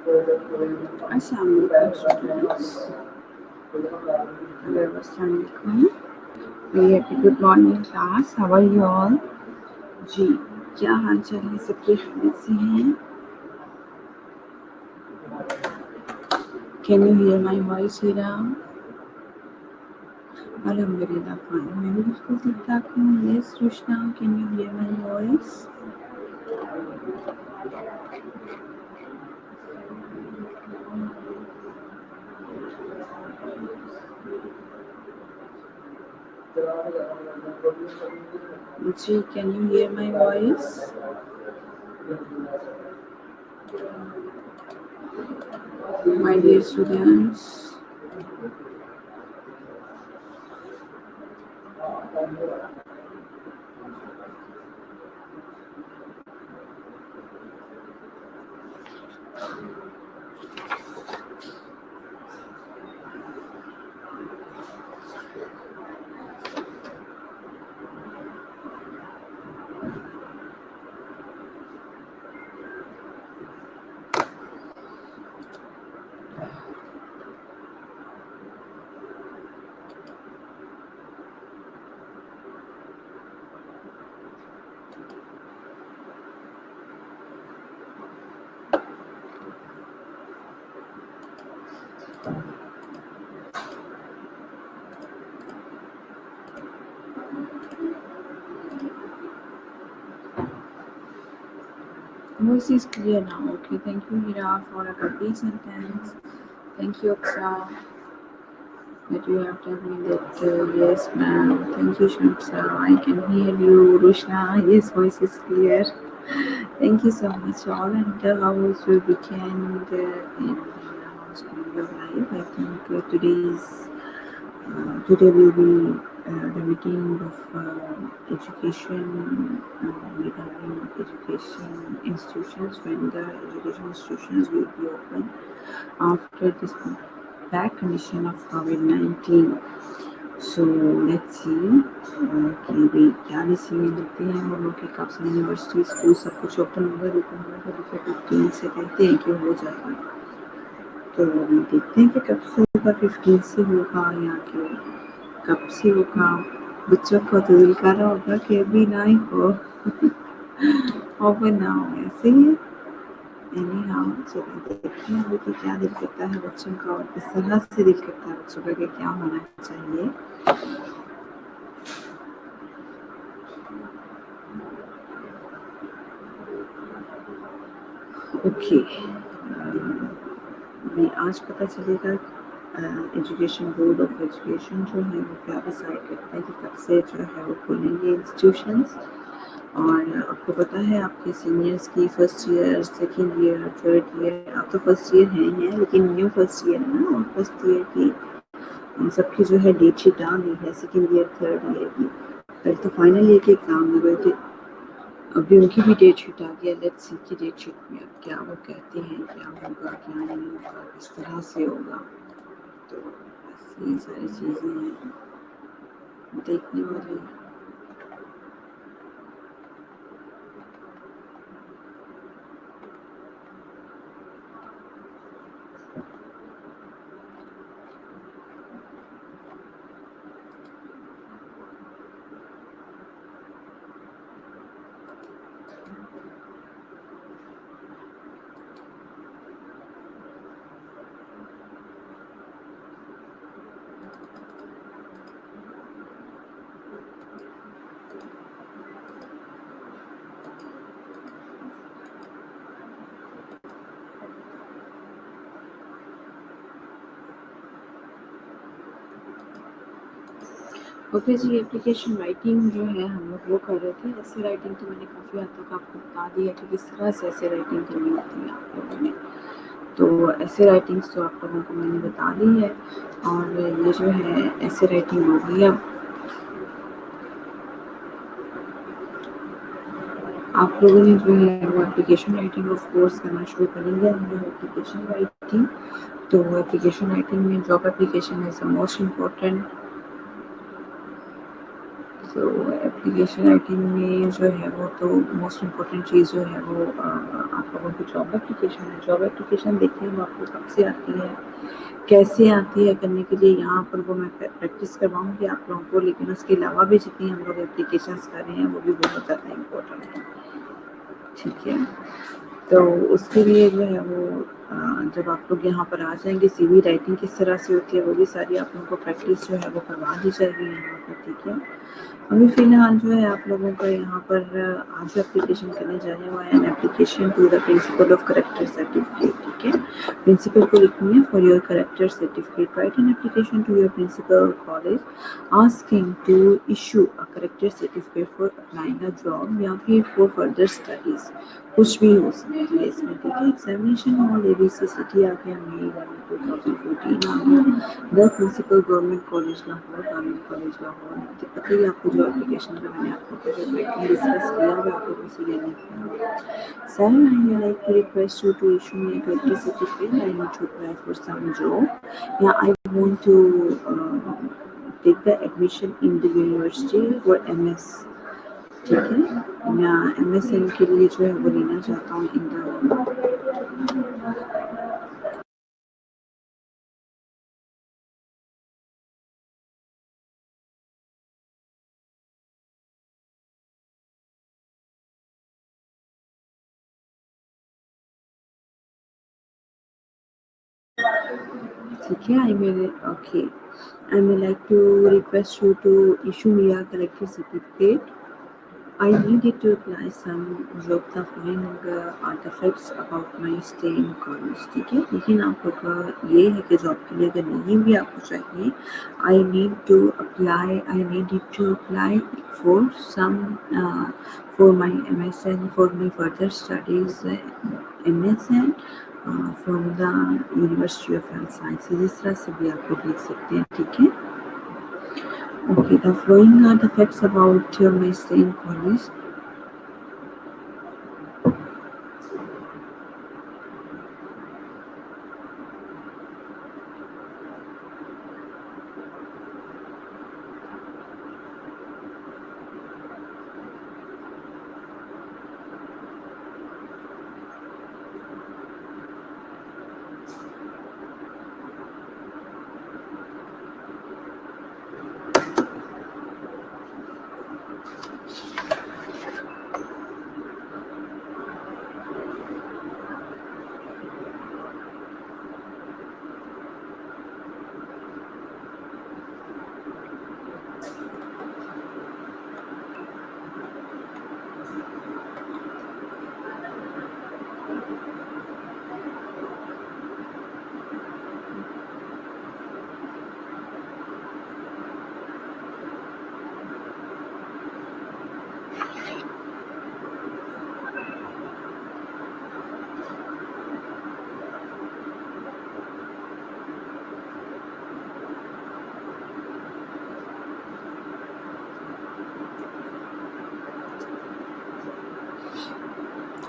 Assalamualaikum students. Hello, Assalamualaikum. Very happy good morning class. How are you all? जी, क्या हाल चाल है? सबके खैरियत से हैं? Can you hear my voice, Hira? अल्हम्दुलिल्लाह फाइन. मैं भी बिल्कुल ठीक ठाक हूँ. Yes, Rushna, can you hear my voice? Ji, can you hear my voice? My dear students. Voice is clear now. Okay, thank you, Hira, for a complete sentence. Thank you, Aksa, that you have told me that yes, ma'am. Thank you, Shamsa. I can hear you, Rushna. Yes, voice is clear. Thank you so much, all. And how was your weekend? And how's going your life? I think today will be the meeting of education regarding education institutions, when the education institutions will be open after this back condition of COVID-19. So let's see कि भाई क्या decision लेते हैं वो लोग कि कब से यूनिवर्सिटी स्कूल सब कुछ ओपन होगा. देखो 15 से कहते हैं कि हो जाएगा, तो देखते हैं कि कब से होगा. 15 से होगा या कि कब से होगा. बच्चों को तो दिल कर रहा होगा कि अभी ना ही हो ओपन ना हो. ऐसे ही anyhow, चलिए देखते हैं अभी कि क्या दिल करता है बच्चों का और किस तरह से दिल करता है बच्चों का कि क्या होना चाहिए. ओके, मैं आज पता चलेगा एजुकेशन बोर्ड ऑफ एजुकेशन जो है वो क्या डिसाइड करता है कि कब से जो है वो खुलेंगे इंस्टीट्यूशंस. और आपको पता है आपके सीनियर्स की first year, second year, third year, आप तो फर्स्ट ईयर हैं लेकिन न्यू फर्स्ट ईयर है ना, और फर्स्ट ईयर की उन सबकी जो है डेट शीट आ गई है. सेकेंड ईयर, थर्ड ईयर की. पहले तो फाइनल ईयर के एग्ज़ाम हो गए थे, अभी उनकी भी डेट शीट आ गई है. लेट्स सी की डेट शीट में अब क्या वो कहते हैं, क्या होगा क्या नहीं होगा, किस तरह से होगा. तो ये सारी चीज़ें हैं देखने वाली. ओके जी, एप्लीकेशन राइटिंग जो है हम लोग वो कर रहे थे. ऐसे राइटिंग तो मैंने काफ़ी हद तक आपको बता दिया कि किस तरह से ऐसे राइटिंग करनी होती है आप लोगों ने. तो ऐसे राइटिंग्स तो आप लोगों को मैंने बता दी है. और ये जो है ऐसे राइटिंग हो गई. अब आप लोगों ने जो है वो एप्लीकेशन राइटिंग ऑफ कोर्स करना शुरू करेंगे. हम लोग एप्लीकेशन राइटिंग, तो एप्लीकेशन राइटिंग में job application is the most important so application writing में जो है वो तो मोस्ट इम्पॉर्टेंट चीज़ जो है वो आप लोगों की जॉब एप्लीकेशन है। जॉब एप्लीकेशन देखिए वो आपको कब से आती है, कैसे आती है करने के लिए यहाँ पर वो मैं प्रैक्टिस करवाऊँगी आप लोगों को, लेकिन उसके अलावा भी जितनी हम लोग एप्लीकेशंस कर रहे हैं वो भी बहुत ज़्यादा इम्पोर्टेंट है। ठीक है, तो उसके लिए जो है वो जब आप लोग यहाँ पर आ जाएंगे, सीवी राइटिंग किस तरह से होती है वो भी सारी आप लोगों को प्रैक्टिस जो है वो करवा दी जाएगी यहाँ पर। ठीक है, अभी फ़िलहाल जो है आप लोगों का यहाँ पर आज जो एप्लीकेशन करने जा रहे हैं वो है an application to the principal of character certificate. ठीक है, प्रिंसिपल को लिखनी है for your character certificate, write an application to your principal college asking to issue a character certificate for applying a job या फिर फॉर फर्दर स्टडीज़, कुछ भी हो सकता है इसमें। ठीक है, एग्जामिनेशन हॉल ABCCT आ गया, May 1 2014 आ गया, the principal government college Lahore, government college Lahore. पता ही आपको जो एप्लीकेशन का मैंने आप लोगों को डिस्कस किया वो आप लोगों से ये नहीं किया। Sir, I would like to request you to issue me a character certificate. I need to apply for some job. Yeah, I want to take the admission in the university for MS. ठीक है, मैं MSN के लिए जो है वो लेना चाहता हूँ इन द। ठीक है, I may like to request you to issue me a character certificate. I needed to apply some job the following artifacts about my stay in college. ठीक है, लेकिन आप लोग का ये है कि जॉब के लिए अगर नहीं भी आपको चाहिए, I needed to apply for some for my MSN, for my further studies MSN from the University of Health Sciences। इस तरह से भी आप लोग लिख सकते हैं। ठीक है, okay, the following are the facts about my stay in college.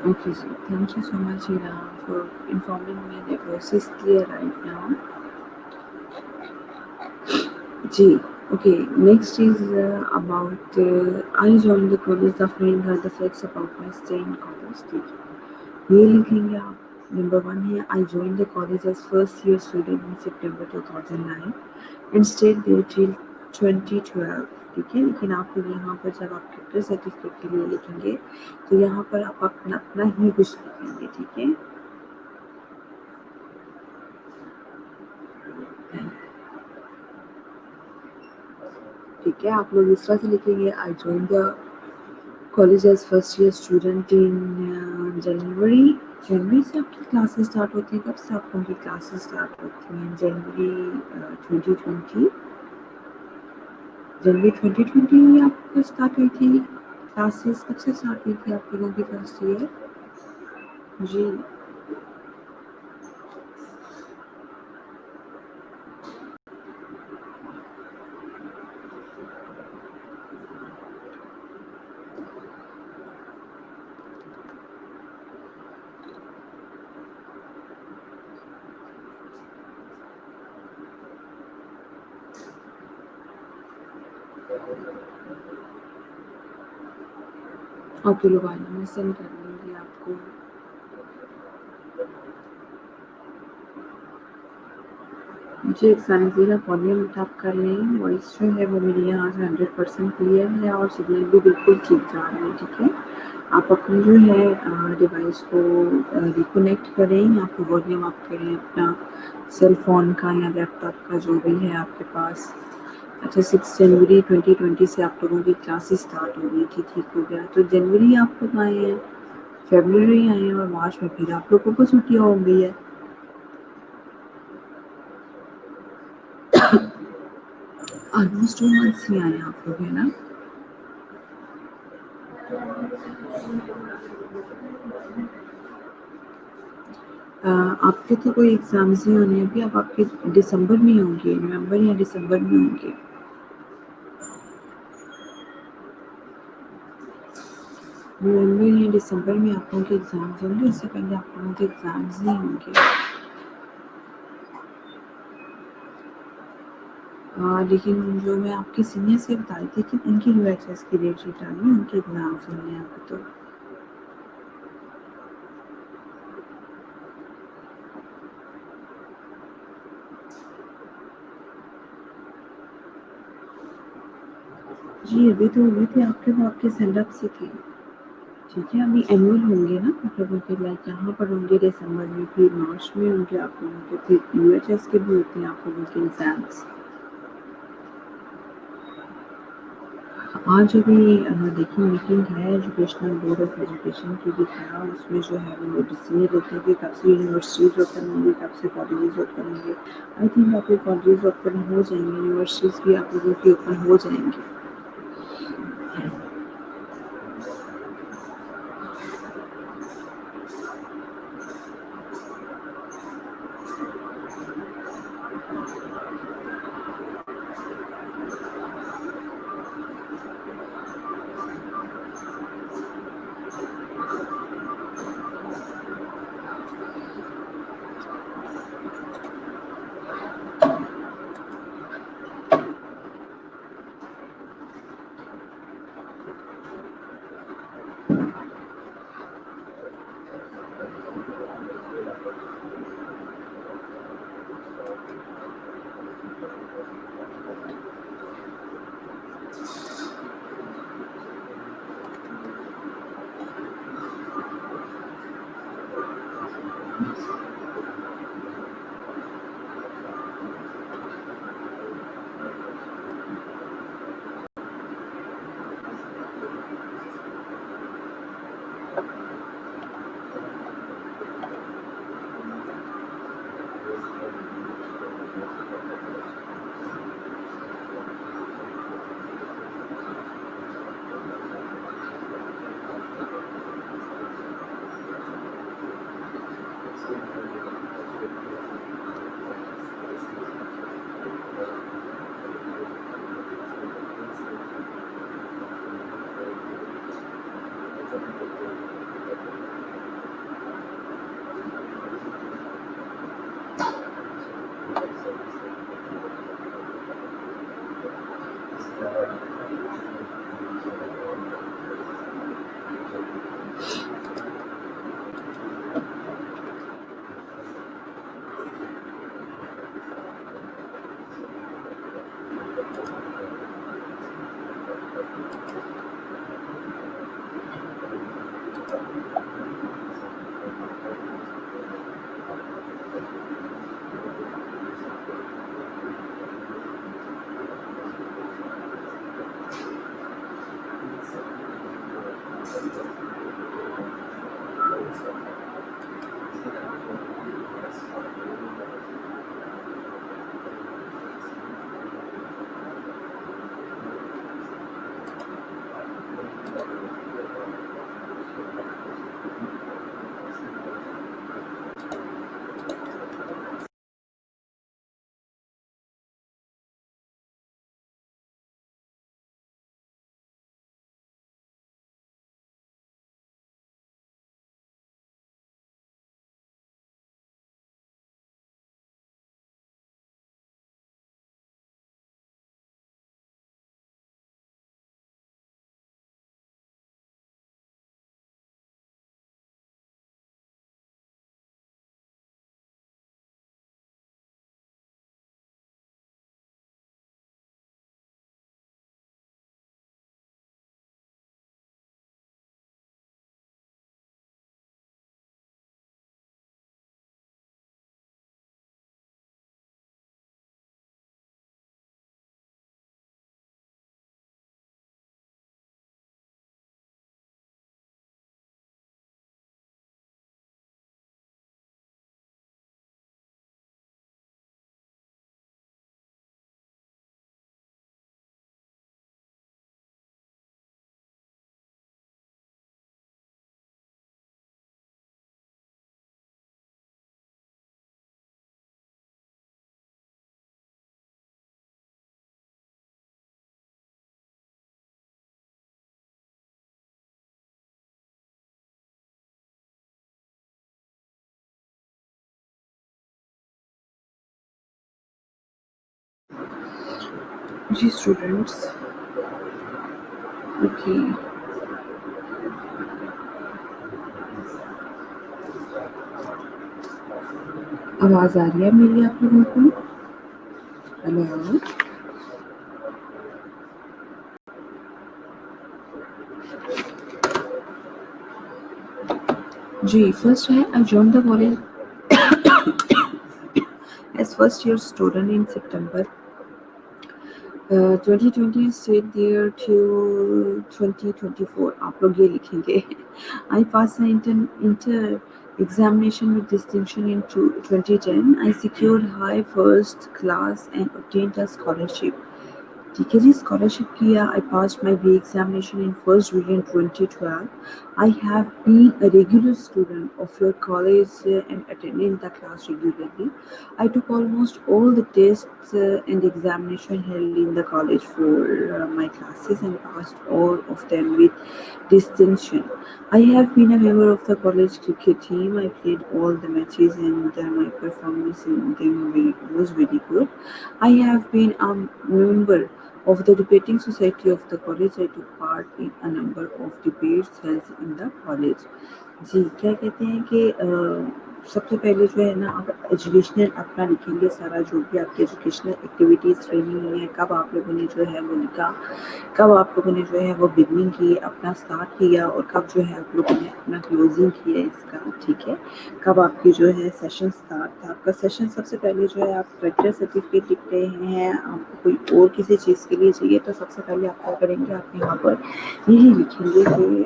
Okay, so thank you so much, Hira, for informing me. The process is clear right now. G. Okay, next is about I joined the college. The following are the facts about my stay in college. ठीक है, ये लिखेंगे आप। Number 1 है I joined the college as first year student in September 2009 and stayed there till 2012। ठीक है, लेकिन आप लोग यहाँ पर जब आप कैरेक्टर सर्टिफिकेट के लिए लिखेंगे तो यहाँ पर आप अपना अपना ही कुछ लिखेंगे। ठीक है, ठीक है, आप लोग इस तरह से लिखेंगे I join the college as first year student in January से आपकी क्लासेस स्टार्ट होती हैं। कब से आप लोगों की क्लासेस स्टार्ट होती हैं? जनवरी 2020, जनवरी 2020 में आपको स्टार्ट हुई थी क्लासेस। कब से स्टार्ट हुई थी आप लोगों की फर्स्ट ईयर? जी, ओके लुबाना, मैं सेंड कर दूँगी आपको। जी, सानज़ीरा वॉल्यूम टैप कर लें, वॉइस जो है वो मेरी यहाँ से 100% क्लियर है और सिग्नल भी बिल्कुल ठीक जा रहा है, ठीक है? आप अपनी जो है डिवाइस को रिकनेक्ट करें या फिर वॉल्यूम अप करें अपना सेल फ़ोन का या लैपटॉप का जो भी है आपके पास। अच्छा 6 जनवरी 2020 से आप लोगों की क्लासेस स्टार्ट हो गई थी, ठीक हो गया। तो जनवरी आप कब आए हैं? फ़रवरी आए हैं और मार्च में फिर आप लोगों को छुट्टियाँ हो गई है। ऑलमोस्ट 2 मंथ्स ही आए हैं आप लोग, है ना? आपके तो कोई एग्ज़ाम्स नहीं होने अभी, अब आपके दिसंबर में होंगे, नवंबर या दिसंबर में होंगे। नवंबर या दिसंबर में आप लोगों के एग्ज़ाम्स होंगे, उससे पहले आप लोगों के एग्ज़ाम्स नहीं होंगे। लेकिन जो मैं आपके सीनियर्स से बता रही थी कि उनकी यूएचएस की डेट शीट आ गई, उनके एग्ज़ाम्स होने हैं अभी तो। जी, अभी तो हुए थे आपके, वो आपके सेंड-ऑफ से थे। ठीक है, अभी एनुअल होंगे ना आप लोगों के, लाइक यहाँ पर होंगे दिसंबर में, फिर मार्च में होंगे आप लोगों के, फिर यूएचएस के भी होते हैं आप लोगों के एग्ज़ाम्स। आज अभी देखिए मीटिंग है एजुकेशनल बोर्ड ऑफ एजुकेशन की भी था, उसमें जो है वो डिसीजन लेते हैं कि कब से यूनिवर्सिटीज़ ओपन होंगी, कब से कॉलेजेस ओपन होंगे। आई थिंक आपके कॉलेजेस ओपन हो जाएंगे, यूनिवर्सिटीज़ भी आप लोगों की ओपन हो जाएंगी। जी स्टूडेंट्स, ओके, आवाज़ आ रही है मेरी आप लोगों को? हेलो? जी, first I joined the college as first year student in September 2020 stayed there till 2024. आप लोग ये लिखेंगे. I passed the inter examination with distinction in 2010. I secured high first class and obtained a scholarship. ठीक है जी, scholarship किया. I passed my BA examination in first division 2012. I have been a regular student of your college and attending the class regularly. I took almost all the tests and examination held in the college for my classes and passed all of them with distinction. I have been a member of the college cricket team. I played all the matches and my performance in them was very good. I have been a member of the debating society of the college. I took part in a number of debates held in the college. जी, क्या कहते हैं कि सबसे पहले जो है ना आप एजुकेशनल अपना लिखेंगे सारा जो भी आपकी एजुकेशनल एक्टिविटीज़ रही हुई हैं, कब आप लोगों ने जो है वो लिखा, कब आप लोगों ने जो है वो बिगनिंग की, अपना स्टार्ट किया और कब जो है आप लोगों ने अपना क्लोजिंग किया इसका, ठीक है। कब आपकी जो है सेशन स्टार्ट था, आपका सेशन सबसे पहले जो है आप करेक्टर सर्टिफिकेट लिख रहे हैं, आपको कोई और किसी चीज़ के लिए चाहिए तो सबसे पहले आप क्या करेंगे, आप यहाँ पर यही लिखेंगे कि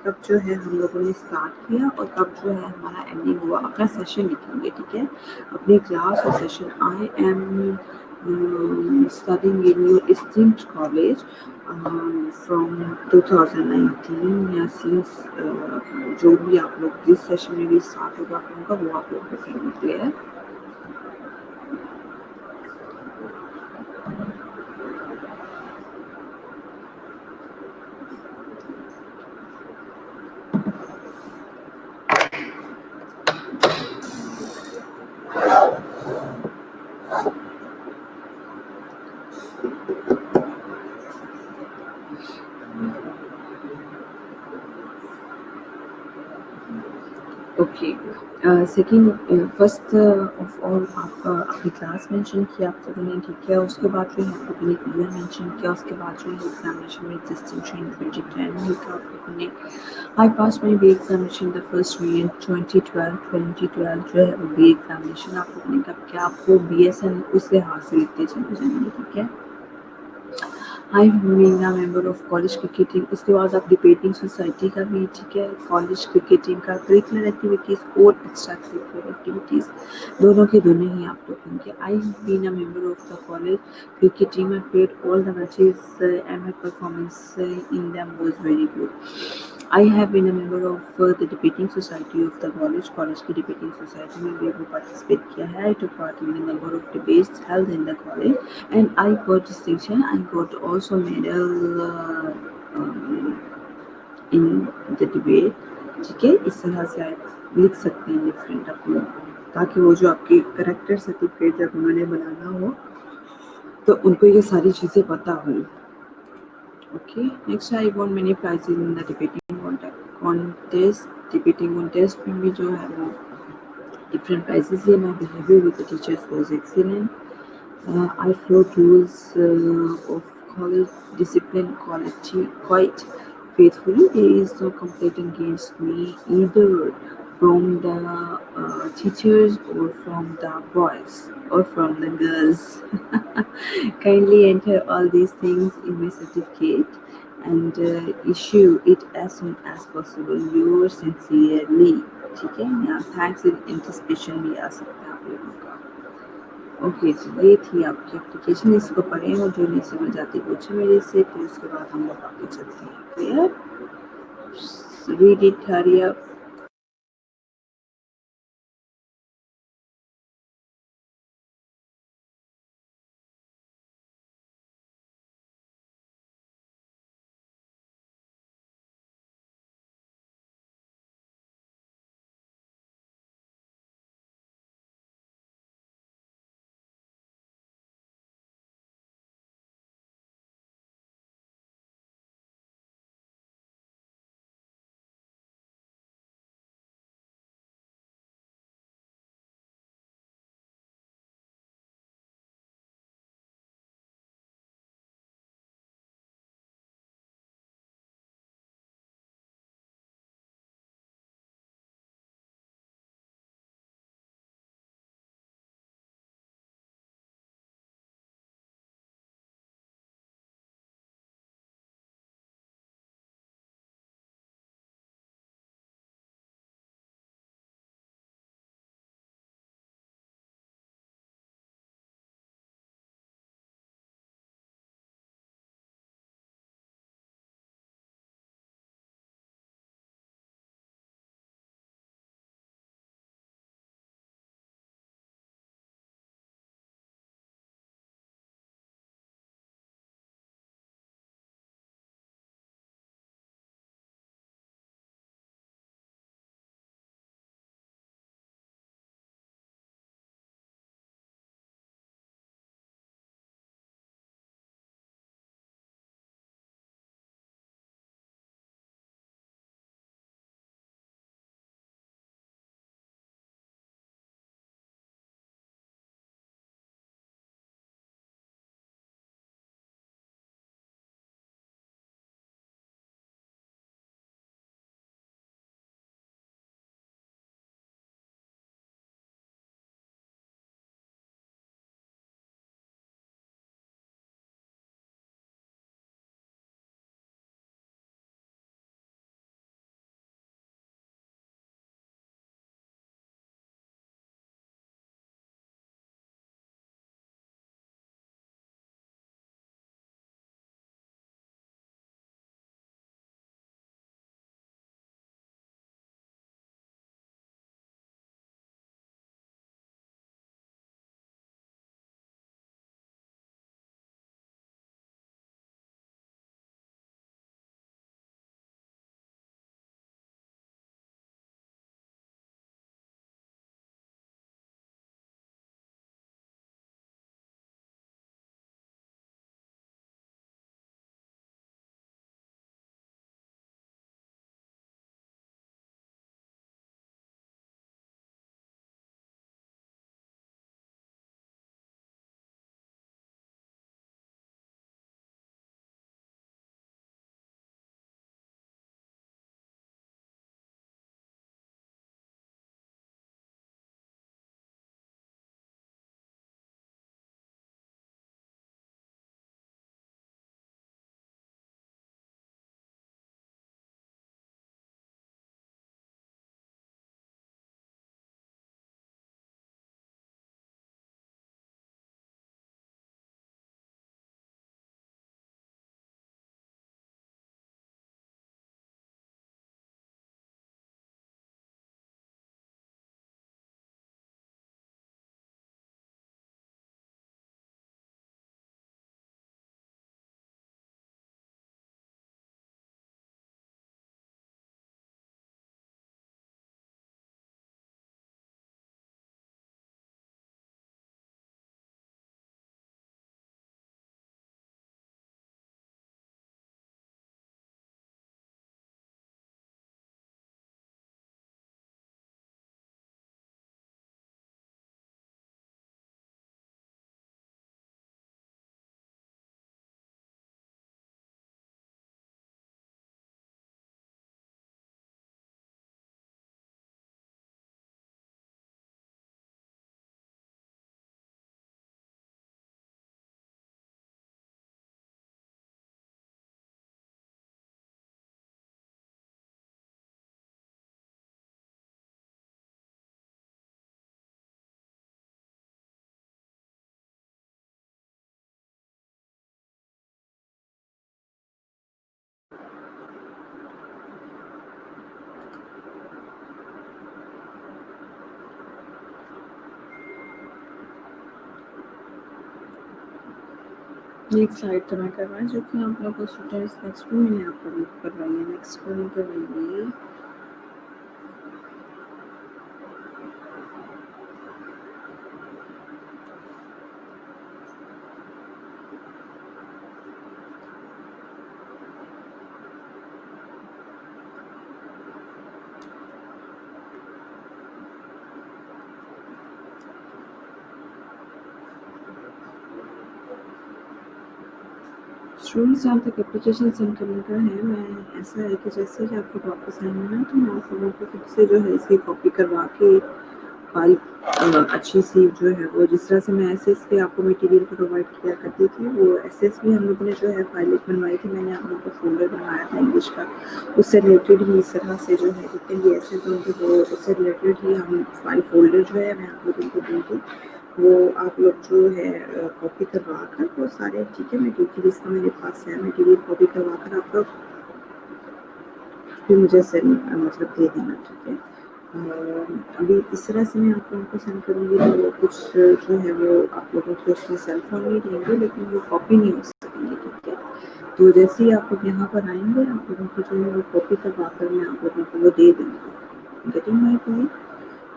कब जो है हम लोगों ने स्टार्ट किया और कब जो है हमारा एंडिंग हुआ, अपना सेशन लिखेंगे, ठीक है। अपनी क्लास और session. I am studying in your esteemed college from 2019 या since जो भी आप लोग जिस सेशन में भी स्टार्ट होगा आप लोगों का वो आप लोग लिखेंगे. Clear? Okay. Second first of all आप अपनी क्लास मेंशन किया आप लोगों ने, ठीक है। उसके बाद जो है आप लोगों ने ईयर मेंशन किया, उसके बाद जो है एग्जामिनेशन में डिस्टिंक्शन 2010 में लिखा आप लोगों ने. I pass my B examination the first year 2012 जो है वो बी एग्जामिनेशन आप लोगों ने कब किया, आपको BSN उस लिहाज से लिखते चले जाएंगे, ठीक है। I being a member of college cricket team, उसके बाद आप डिबेटिंग सोसाइटी का भी, ठीक है। कॉलेज क्रिकेट टीम का करिकुलर एक्टिविटीज़ और एक्स्ट्रा करिकुलर एक्टिविटीज़ दोनों के दोनों ही आप लोग होंगे. I been a member of the college cricket team. I played all the matches and my performance in them was very good. I have been a member of the debating society of the college. College की debating society में भी participate किया है. I took part in a number of debates held in the college and I got distinction. I got also medal in the debate. ठीक है, इस तरह से आप लिख सकते हैं डिफरेंट अपने, ताकि वो जो आपके करेक्टर सर्टिफिकेट जब उन्होंने बनाना हो तो उनको ये सारी चीज़ें पता हों. Okay. Next I want many prizes in the debating contest. Debating contest में भी जो है वो different prizes here. My behavior with the teachers was excellent. I followed rules of college discipline quality quite faithfully. There is no complaint against me either from the teachers or from the boys or from the girls. Kindly enter all these things in my certificate and issue it as soon as possible. Yours sincerely. ठीक है, यहाँ thanks in anticipation भी आ सकता है आप लोगों का. Okay जी, ये थी आपकी एप्लीकेशन. इसको पढ़ें और जो नहीं समझ आती पूछे मेरे से, फिर उसके बाद हम लोग आगे चलते हैं. Clear? Read it, hurry up. ये एक स्लाइड तो मैं करवाएं जो कि आप लोगों को स्टूडेंट्स नेक्स्ट में मैंने आप लोगों को करवाई है। नेक्स्ट में करवाइए स्टूडेंट्स जहाँ तक एप्लीकेशन सेंड करने का है, मैं ऐसा है कि जैसे ही आपको वापस आएंगे ना तो मैं आप लोगों को खुद से जो है इसकी कॉपी करवा के फाइल अच्छी सी जो है वो जिस तरह से मैं एसएस पे आपको मटेरियल प्रोवाइड किया करती थी, वो एसएस भी हम लोगों ने जो है फाइल एक बनवाई थी। मैंने आप लोगों को फोल्डर बनवाया था इंग्लिश का, उससे रिलेटेड ही इस तरह से जो है जितने भी एसएस होंगे वो उससे रिलेटेड ही हम फाइल फोल्डर जो है मैं आप लोगों को दूँगी। वो आप लोग जो है कॉपी करवा कर वो सारे, ठीक है, मटेरियल इसका मेरे पास है, मटेरियल कॉपी करवा कर आप लोग फिर मुझे सेंड मतलब दे देना, ठीक है। अभी इस तरह से मैं आप लोगों को सेंड करूँगी तो वो कुछ जो है वो आप लोगों को उसमें सेल्फ फोन नहीं देंगे, लेकिन वो कॉपी नहीं हो सकेंगे, ठीक है। तो जैसे ही आप लोग यहाँ पर आएंगे आप लोगों को जो है वो कॉपी करवा कर मैं आप लोगों को वो दे दूँगी। Getting my point?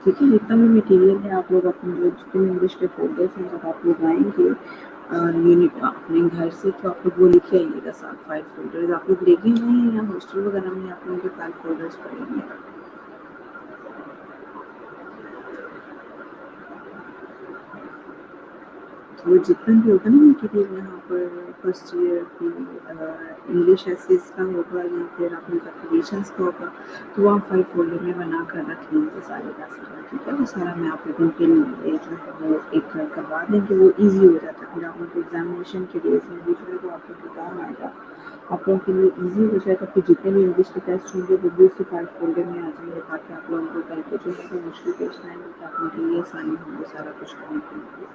ठीक है, जितना भी मटेरियल है आप लोग अपने जो जितने इंग्लिश के फोल्डर्स हैं जब आप लोग आएंगे यूनिट अपने घर से तो आप लोग वो लिखे आइएगा साथ फाइल फोल्डर्स। आप लोग लेके आए हैं या हॉस्टल वगैरह में आप लोगों के फाइल फोल्डर्स पड़ेंगे? तो जितना भी होगा ना मटेरियल यहाँ पर फर्स्ट ईयर की इंग्लिश एसेस का होगा या फिर अपने एप्लीकेशंस का होगा, तो वो आप फाइल फोल्डर में बना कर रख लेंगे सारे का सारा, ठीक है। वो सारा मैं आप लोगों के लिए जो है वो एक करवा देंगे, वो ईजी हो जाता है। फिर आप लोग एग्जामिनेशन के डेज में भी जो है वो आप लोग को काम आएगा, आप लोगों के लिए ईजी हो जाएगा। फिर जितने भी इंग्लिश के टेस्ट होंगे वो भी उसी फाइल फोल्डर में आ जाएंगे, ताकि आप लोगों को कल को जो है वो मुश्किल पेश ना आएंगे, तो आप लोगों के लिए आसानी होगी सारा कुछ करने के लिए,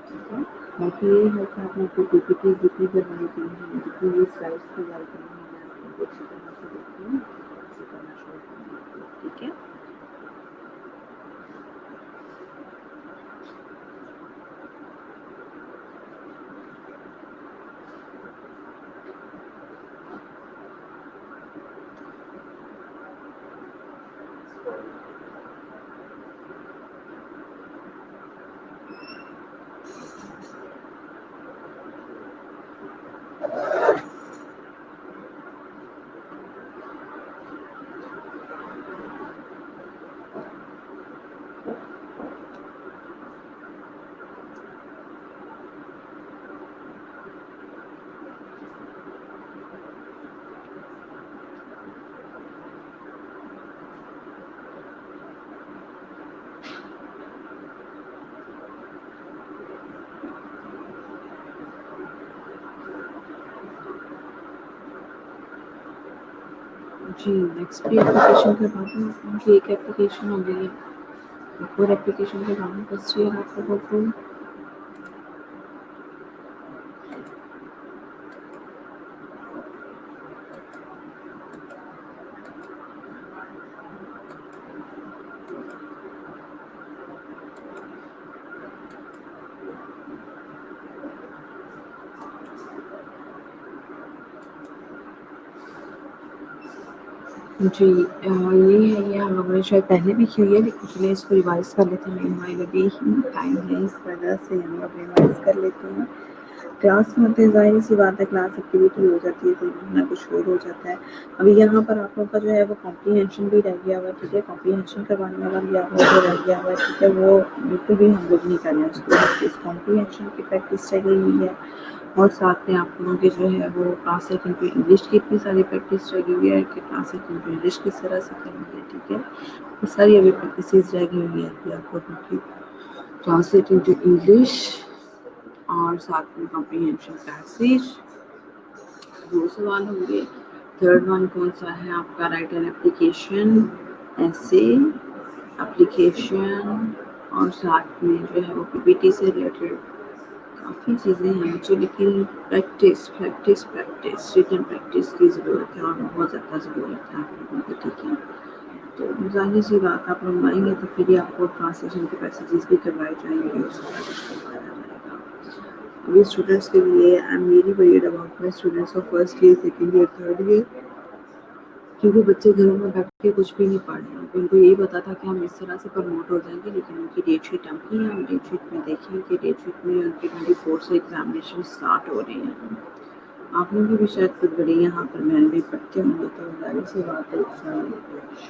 ठीक है। बाकी ये है कि आप लोग को पीपीटी जितनी करवाई गई है, जितनी भी स्लाइड्स प्रोवाइड करनी है, मैं आप लोगों को अच्छी तरह से देखती हूँ, अच्छी करना शुरू करूँगी, ठीक है। जी, नेक्स्ट भी एप्लीकेशन करवाती हूँ। उनकी एक एप्लीकेशन हो गई है, एक और एप्लीकेशन करवाना फर्स्ट ईयर आप लोगों को। जी ये है, ये हम लोगों ने शायद पहले भी की हुई है, लेकिन चलिए इसको रिवाइज़ कर लेते हैं। मेनवाइल अभी ही टाइम है, इस वजह से हम लोग रिवाइज़ कर लेते हैं। क्लास में होते हैं, ज़ाहिर सी बात है क्लास एक्टिविटी हो जाती है, कोई ना कुछ और हो जाता है। अभी यहाँ पर आप लोगों का जो है वो कॉम्प्रीहेंशन भी रह गया हुआ है, ठीक है। कॉम्प्रीहेंशन करवाने वाला भी आप लोगों को रह गया हुआ है, ठीक है। वो बिल्कुल भी हम लोग नहीं कर रहे हैं उसको, इस कॉम्प्रीहेंशन की प्रैक्टिस चली हुई है। और साथ में आप लोगों के जो है वो क्लास इनटू इंग्लिश की इतनी सारी प्रैक्टिस रह गई है कि क्लास इनटू इंग्लिश किस तरह से करनी है, ठीक है। ये सारी अभी प्रैक्टिस रह गई हुई है अभी आप लोगों की, ट्रांसलेट इनटू इंग्लिश और साथ में कॉम्प्रीहेंशन पैसेज। 2 सवाल होंगे। थर्ड वन कौन सा है आपका? राइट एन एप्लीकेशन, ऐसे एप्लीकेशन और साथ में जो है वो पीपीटी से रिलेटेड काफ़ी चीज़ें हैं बच्चों, लेकिन practice practice practice written practice की ज़रूरत है और बहुत ज़्यादा ज़रूरत है आप लोगों को, ठीक है। तो ज़ाहिर-सी बात आप मंगवाएँगे तो फिर ही आपको ट्रांसलेशन के पैसेजेस भी करवाए जाएँगे, और सारा कुछ करवाया जाएगा। अभी स्टूडेंट्स के लिए I am really worried about my students of first year, second year, third year, क्योंकि बच्चे घरों में बैठ के कुछ भी नहीं पढ़ रहे हैं। उनको यही पता था कि हम इस तरह से प्रमोट हो जाएँगे, लेकिन उनकी डेट शीट आ गई है। हम डेट शीट में देखें कि डेट शीट में उनके 24 से एग्ज़ामिनेशन स्टार्ट हो रहे हैं। आप लोग भी शायद खुद बड़े यहाँ पर महल में पढ़ते होंगे, तो ज़ाहिर-सी बात है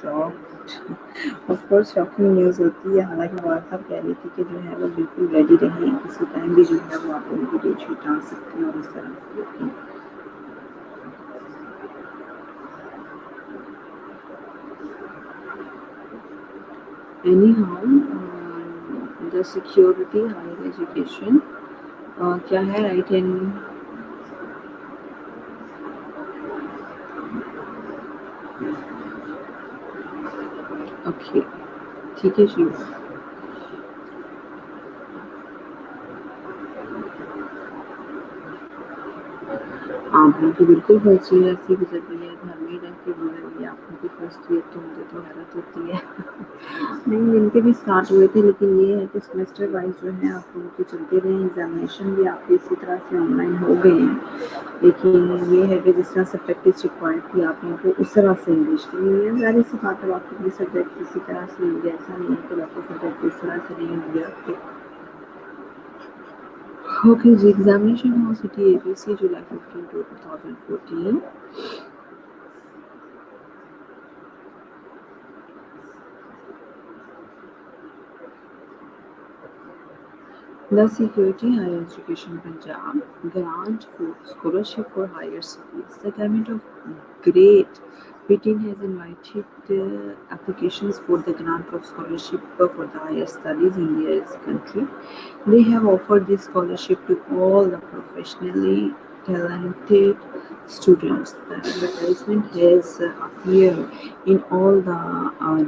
shocked of course shocking news होती है। हालाँकि वार्ता कह रही थी कि जो है वो बिल्कुल रेडी रहें, किसी टाइम भी जो है वो आप लोगों की डेट शीट आ सकती है, और इस तरह से लेकिन anyhow, the security higher education क्या है राइट इन ओके, ठीक है जी। आपने तो बिल्कुल फर्स्ट ईयर ऐसे गुजर गई है, घर में ही रह के गुजर गई है आपकी भी फर्स्ट ईयर, तो मुझे तो हैरत होती है। नहीं, इनके भी स्टार्ट हुए थे, लेकिन ये है कि सेमेस्टर वाइज जो है आप लोगों के चलते रहे, एग्जामिनेशन भी आपके इसी तरह से ऑनलाइन हो गए हैं। लेकिन ये है कि जिस तरह से प्रैक्टिस रिक्वायर्ड थी आप लोगों को, उस तरह से इंग्लिश की नहीं है। ज़ाहिर सी बात है, आपके भी सब्जेक्ट इसी तरह से होंगे, ऐसा नहीं है कि आपके सब्जेक्ट इस तरह से नहीं होंगे आपके। ओके जी, एग्जामिनेशन हुआ city ABC July 15 to 2014। The Security Higher Education Punjab grant for scholarship for higher studies. The government of Great Britain has invited applications for the grant of scholarship for the higher studies in their country. They have offered this scholarship to all the professionally talented students. The advertisement has appeared in all the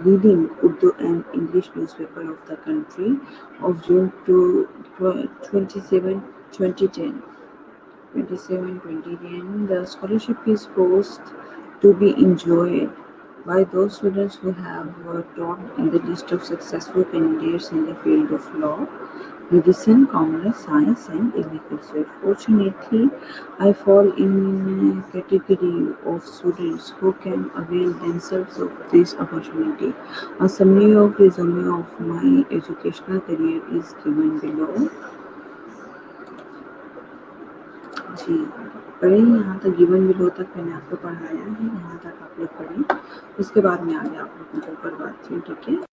leading Urdu and English newspaper of the country of June to 27, 2010. 27, 2010. The scholarship is supposed to be enjoyed by those students who have topped in the list of successful candidates in the field of law, medicine, commerce, science, and agriculture. Fortunately, I fall in a category of students who can avail themselves of this opportunity. A summary of resume of my educational career is given below. जी, पढ़ें यहाँ तक, given below तक मैंने आपको पढ़ाया है, यहाँ तक आप लोग पढ़ें। उसके बाद में आगे आप लोगों को करवाती हूँ, ठीक है?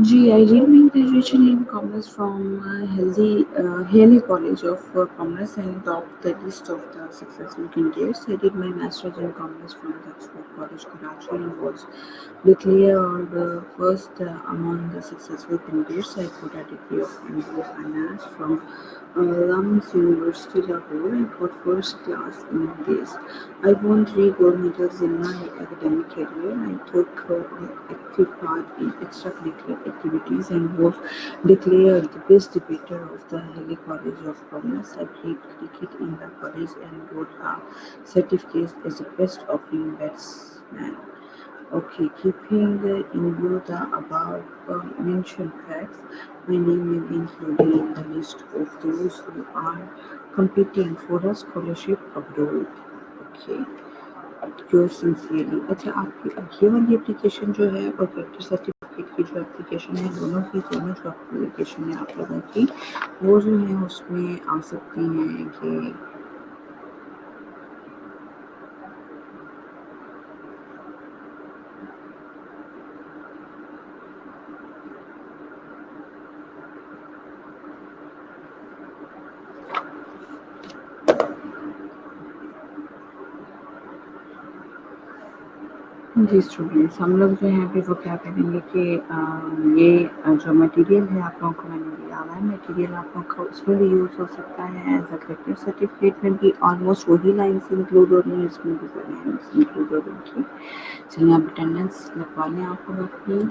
Gee, I did my graduation in commerce from Haley College of Commerce and topped the list of the successful candidates. I did my master's in commerce from the Oxford College, Karachi, and was declared first among the successful candidates. I got a degree of MBA Finance from Lums University, Lahore. I got first class in this. I won three gold medals in my academic career. I took active part in extracurricular activities and was declared the best debater of the Haley College of Commerce. I played cricket in the college and got a certificate as the best opening batsman. Okay, keeping in view the above mentioned facts, my name may be included in the list of those who are competing for a scholarship abroad. Okay, yours sincerely. अच्छा आपकी अब ये वाली application जो है और character certificate की जो एप्लीकेशन है दोनों जो एप्लीकेशन है आप लोगों की वो जो है उसमें आ सकती हैं कि जी स्टूडेंट्स हम लोग जो है अभी वो क्या करेंगे कि ये जो मटेरियल है आप लोगों को मैंने दिया हुआ है मटेरियल आप लोगों का उसमें भी यूज़ हो सकता है एज अ करेक्टर सर्टिफिकेट में भी ऑलमोस्ट वही लाइन्स इंक्लूड हो रही हैं इसमें भी सारी लाइन्स इंक्लूड हो रही थी चलिए आप अटेंडेंस लगवा लें आप लोग अपनी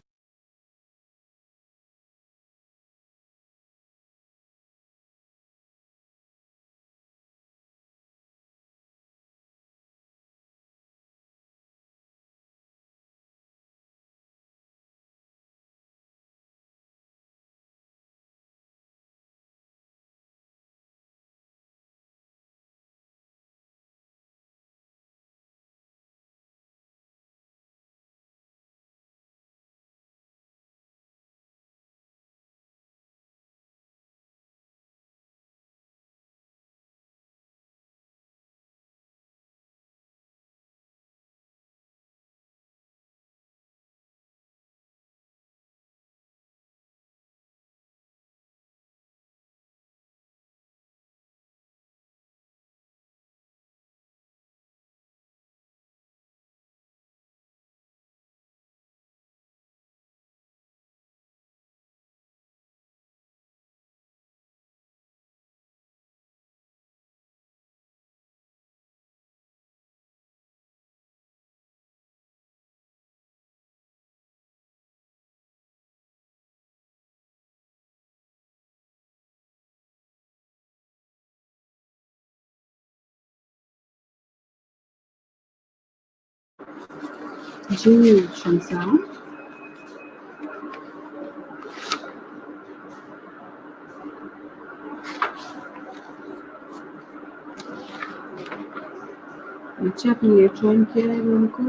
जी शमसा बच्चे आपने लेट ज्वाइन किया है रूम को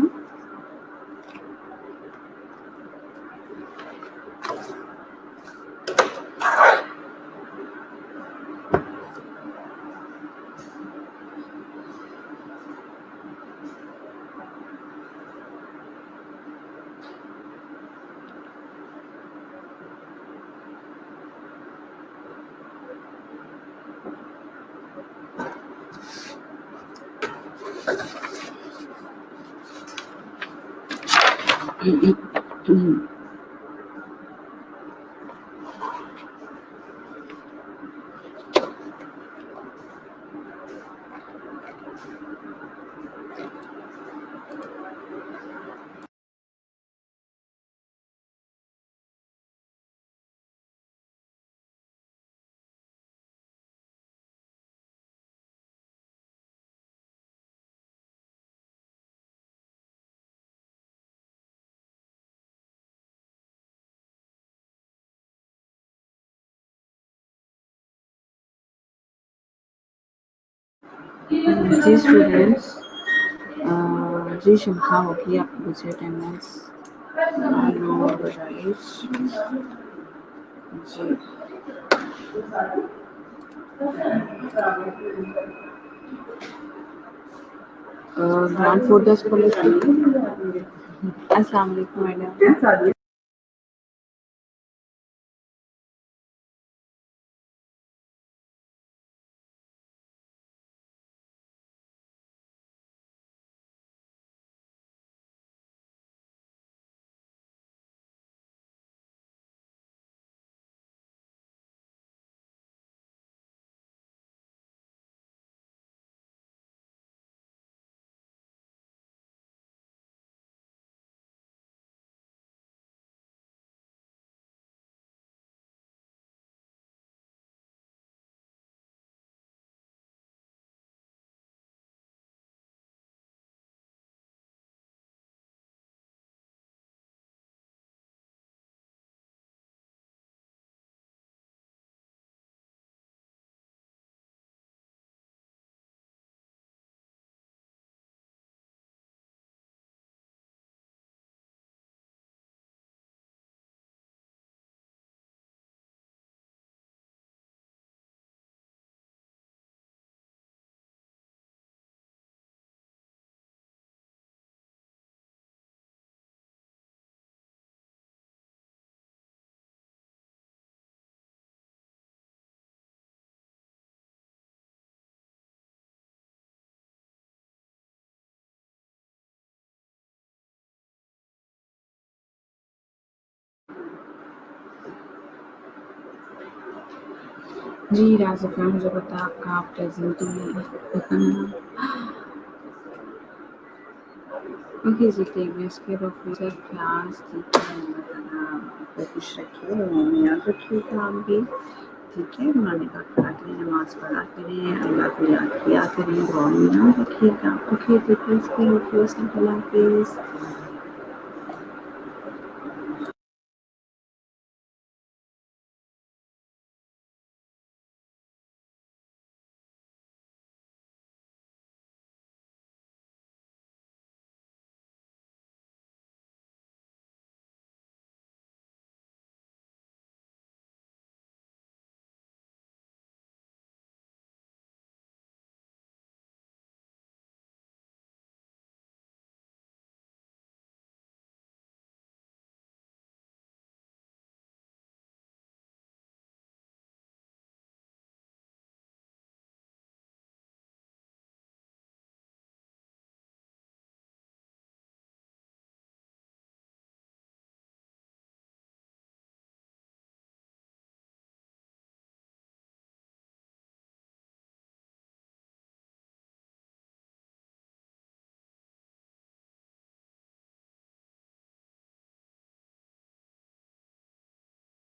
जी स्टूडेंट्स जी शमसा होगी आपकी बच्चे अटेंडेंस नो बजाइश जी ग्रांड फोर्डर्स कॉलेज अस्सलाम वालेकुम मैडम जी राज़िफ़ा, मुझे पता है आपका प्रेज़ेंटी ओके जी, take this care of yourself class, ठीक है, अल्लाह ताला आपको खुश रखे, दुआ में याद रखिएगा आप भी, ठीक है? कुरान पाक पढ़ा करें, नमाज़ पढ़ा करें, अल्लाह को याद किया करें, दुआ में याद रखिएगा। Okay, take this care of yourself, अल्लाह हाफ़िज़।